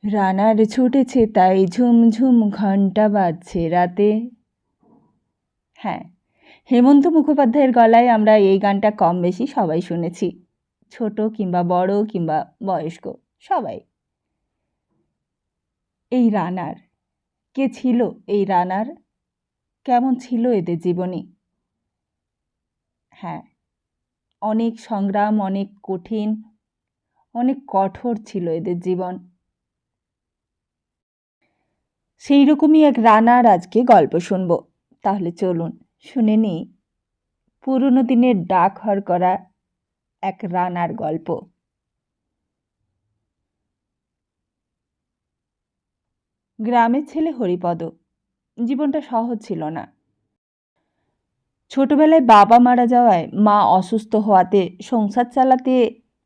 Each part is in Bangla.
রানার ছুটেছে তাই ঝুমঝুম ঘণ্টা বাজছে রাতে। হ্যাঁ, হেমন্ত মুখোপাধ্যায়ের গলায় আমরা এই গানটা কম বেশি সবাই শুনেছি, ছোট কিংবা বড় কিংবা বয়স্ক সবাই। এই রানার, কে ছিল এই রানার, কেমন ছিল এদের জীবনী? হ্যাঁ, অনেক সংগ্রাম, অনেক কঠিন, অনেক কঠোর ছিল এদের জীবন। সেই রকমই এক রানার আজকে গল্প শুনব। তাহলে চলুন শুনে নিই পুরনো দিনের ডাকঘর করা এক রানার গল্প। গ্রামের ছেলে হরিপদ। জীবনটা সহজ ছিল না। ছোটবেলায় বাবা মারা যাওয়ায় মা অসুস্থ হওয়াতে সংসার চালাতে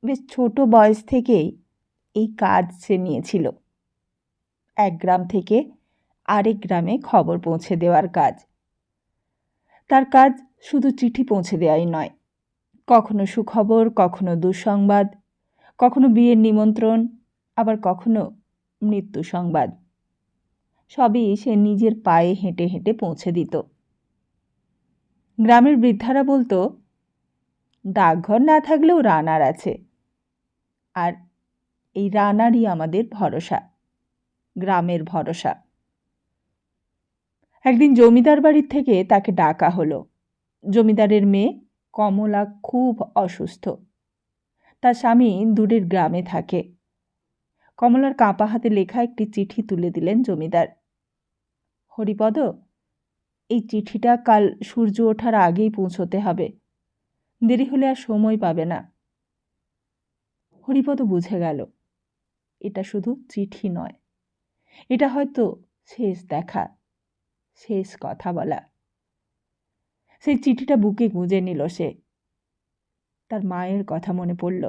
বেশ ছোট বয়স থেকেই এই কাজ সে নিয়েছিল। এক গ্রাম থেকে আরেক গ্রামে খবর পৌঁছে দেওয়ার কাজ। তার কাজ শুধু চিঠি পৌঁছে দেওয়াই নয়, কখনো সুখবর, কখনো দুঃসংবাদ, কখনো বিয়ের নিমন্ত্রণ, আবার কখনো মৃত্যু সংবাদ। সবই সে নিজের পায়ে হেঁটে হেঁটে পৌঁছে দিত। গ্রামের বৃদ্ধারা বলতো, ডাকঘর না থাকলেও রানার আছে, আর এই রানারই আমাদের ভরসা, গ্রামের ভরসা। একদিন জমিদার বাড়ির থেকে তাকে ডাকা হলো। জমিদারের মেয়ে কমলা খুব অসুস্থ। তার স্বামী দূরের গ্রামে থাকে। কমলার কাঁপা হাতে লেখা একটি চিঠি তুলে দিলেন জমিদার। হরিপদ, এই চিঠিটা কাল সূর্য ওঠার আগেই পৌঁছতে হবে, দেরি হলে আর সময় পাবে না। হরিপদ বুঝে গেল এটা শুধু চিঠি নয়, এটা হয়তো শেষ দেখা, শেষ কথা বলা। সেই চিঠিটা বুকে গুঁজে নিল সে। তার মায়ের কথা মনে পড়ল।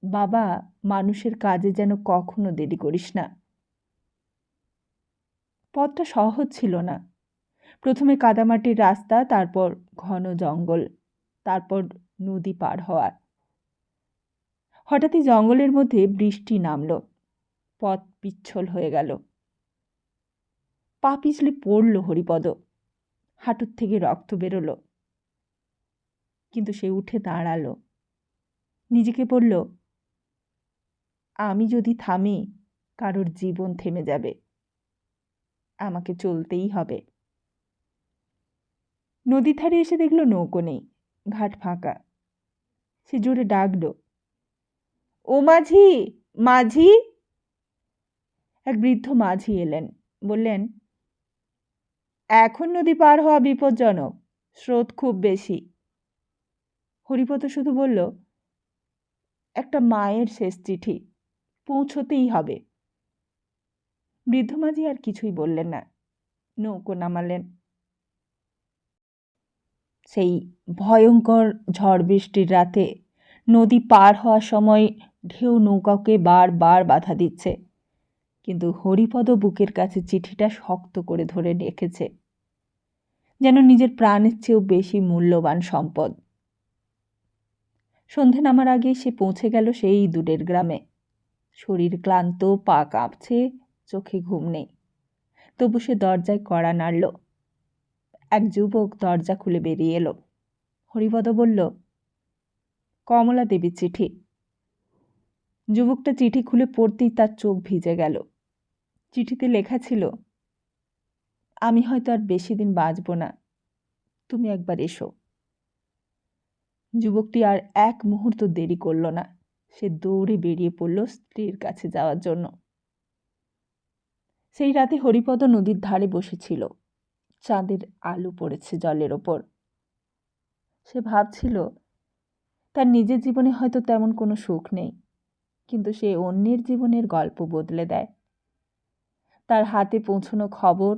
বাবা, মানুষের কাজে যেন কখনো দেরি করিস না। পথটা সহজ ছিল না। প্রথমে কাদামাটির রাস্তা, তারপর ঘন জঙ্গল, তারপর নদী পার হওয়া। হঠাৎই জঙ্গলের মধ্যে বৃষ্টি নামল। পথ পিচ্ছল হয়ে গেল। পা পিছলে পড়ল হরিপদ। হাঁটুর থেকে রক্ত বেরোল। কিন্তু সে উঠে দাঁড়ালো। নিজেকে বলল, আমি যদি থামি, কারোর জীবন থেমে যাবে। আমাকে চলতেই হবে। নদীর ধারে এসে দেখল নৌকো নেই, ঘাট ফাঁকা। সে জোরে ডাকল, ও মাঝি, মাঝি। এক বৃদ্ধ মাঝি এলেন, বললেন, এখন নদী পার হওয়া বিপজ্জনক, স্রোত খুব বেশি। হরিপদ শুধু বলল, একটা মায়ের শেষ চিঠি, পৌঁছতেই হবে। বৃদ্ধ মাঝি আর কিছুই বললেন না, নৌকো নামালেন। সেই ভয়ঙ্কর ঝড় বৃষ্টির রাতে নদী পার হওয়ার সময় ঢেউ নৌকাকে বারবার বাধা দিচ্ছে, কিন্তু হরিপদ বুকের কাছে চিঠিটা শক্ত করে ধরে রেখেছে, যেন নিজের প্রাণের চেয়েও বেশি মূল্যবান সম্পদ। সন্ধে নামার আগে সে পৌঁছে গেল সেই দূরের গ্রামে। শরীর ক্লান্ত, পা কাঁপছে, চোখে ঘুম নেই। তবু সে দরজায় কড়া নাড়ল। এক যুবক দরজা খুলে বেরিয়ে এলো। হরিপদ বলল, কমলা দেবীর চিঠি। যুবকটা চিঠি খুলে পড়তেই তার চোখ ভিজে গেল। চিঠিতে লেখা ছিল, আমি হয়তো আর বেশি দিন বাঁচব না, তুমি একবার এসো। যুবকটি আর এক মুহূর্ত দেরি করল না। সে দৌড়ে বেরিয়ে পড়ল স্ত্রীর কাছে যাওয়ার জন্য। সেই রাতে হরিপদ নদীর ধারে বসেছিল। চাঁদের আলো পড়েছে জলের ওপর। সে ভাবছিল, তার নিজের জীবনে হয়তো তেমন কোনো সুখ নেই, কিন্তু সে অন্যের জীবনের গল্প বদলে দেয়। তার হাতে পৌঁছানো খবর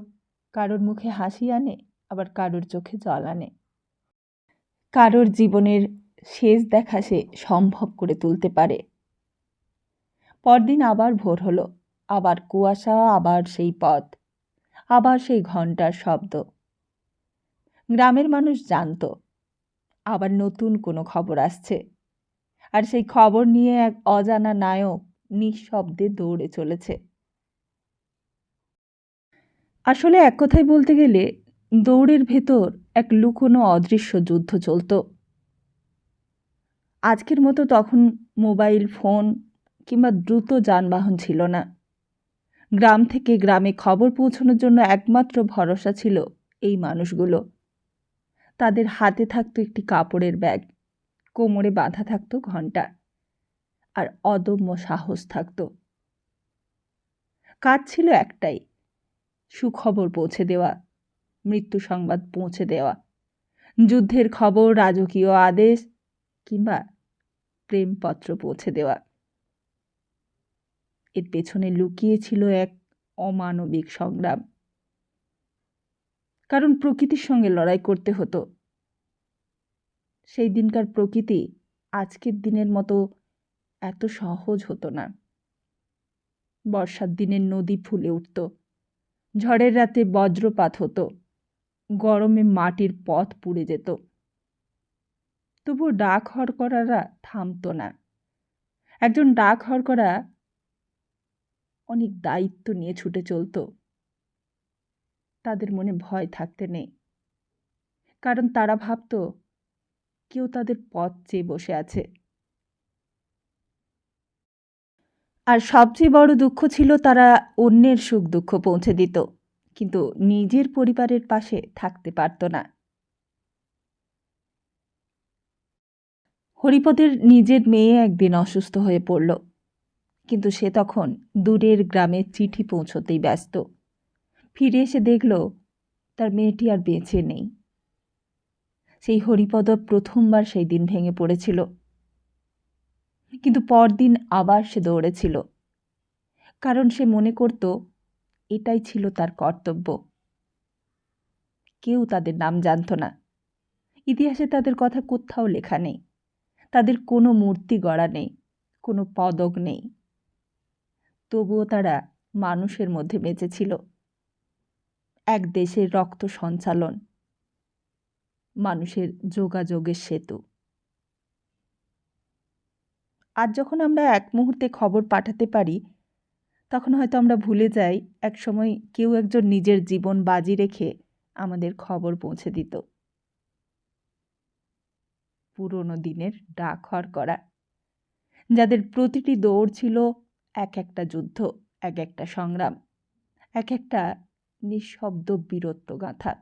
কারোর মুখে হাসি আনে, আবার কারোর চোখে জল আনে। কারোর জীবনের শেষ দেখা সে সম্ভব করে তুলতে পারে। পরদিন আবার ভোর হলো, আবার কুয়াশা, আবার সেই পথ, আবার সেই ঘণ্টার শব্দ। গ্রামের মানুষ জানত আবার নতুন কোনো খবর আসছে, আর সেই খবর নিয়ে এক অজানা নায়ক নিঃশব্দে দৌড়ে চলেছে। আসলে এক কথায় বলতে গেলে দৌড়ের ভেতর এক লুকোনো অদৃশ্য যুদ্ধ চলত। আজকের মতো তখন মোবাইল ফোন কিংবা দ্রুত যানবাহন ছিল না। গ্রাম থেকে গ্রামে খবর পৌঁছানোর জন্য একমাত্র ভরসা ছিল এই মানুষগুলো। তাদের হাতে থাকতো একটি কাপড়ের ব্যাগ, কোমরে বাঁধা থাকতো ঘণ্টা, আর অদম্য সাহস থাকতো। কাজ ছিল একটাই, সুখবর পৌঁছে দেওয়া, মৃত্যু সংবাদ পৌঁছে দেওয়া, যুদ্ধের খবর, রাজকীয় আদেশ কিংবা প্রেমপত্র পৌঁছে দেওয়া। এর পেছনে লুকিয়ে ছিল এক অমানবিক সংগ্রাম। কারণ প্রকৃতির সঙ্গে লড়াই করতে হতো। সেই দিনকার প্রকৃতি আজকের দিনের মতো এত সহজ হতো না। বর্ষার দিনে নদী ফুলে উঠত, ঝড়ের রাতে বজ্রপাত হতো, গরমে মাটির পথ পুড়ে যেত। তবুও ডাক হরকরারা থামত না। একজন ডাক হরকরা অনেক দায়িত্ব নিয়ে ছুটে চলত। তাদের মনে ভয় থাকতে নেই, কারণ তারা ভাবত কেউ তাদের পথ চেয়ে বসে আছে। আর সবচেয়ে বড় দুঃখ ছিল তারা অন্যের সুখ দুঃখ পৌঁছে দিত, কিন্তু নিজের পরিবারের পাশে থাকতে পারত না। হরিপদের নিজের মেয়ে একদিন অসুস্থ হয়ে পড়ল, কিন্তু সে তখন দূরের গ্রামে চিঠি পৌঁছতেই ব্যস্ত। ফিরে এসে দেখল তার মেয়েটি আর বেঁচে নেই। সেই হরিপদ প্রথমবার সেই দিন ভেঙে পড়েছিল, কিন্তু পরদিন আবার সে দৌড়েছিল, কারণ সে মনে করত এটাই ছিল তার কর্তব্য। কেউ তাদের নাম জানত না, ইতিহাসে তাদের কথা কোথাও লেখা নেই, তাদের কোনো মূর্তি গড়া নেই, কোনো পদক নেই। তবুও তারা মানুষের মধ্যে বেঁচেছিল, এক দেশের রক্ত সঞ্চালন, মানুষের যোগাযোগের সেতু। আজ যখন আমরা এক মুহূর্তে খবর পাঠাতে পারি, তখন হয়তো আমরা ভুলে যাই একসময় কেউ একজন নিজের জীবন বাজি রেখে আমাদের খবর পৌঁছে দিত। পুরনো দিনের ডাক হরকরা, যাদের প্রতিটি দৌড় ছিল এক একটা যুদ্ধ, এক একটা সংগ্রাম, এক একটা নিঃশব্দ বীরত্ব গাথা।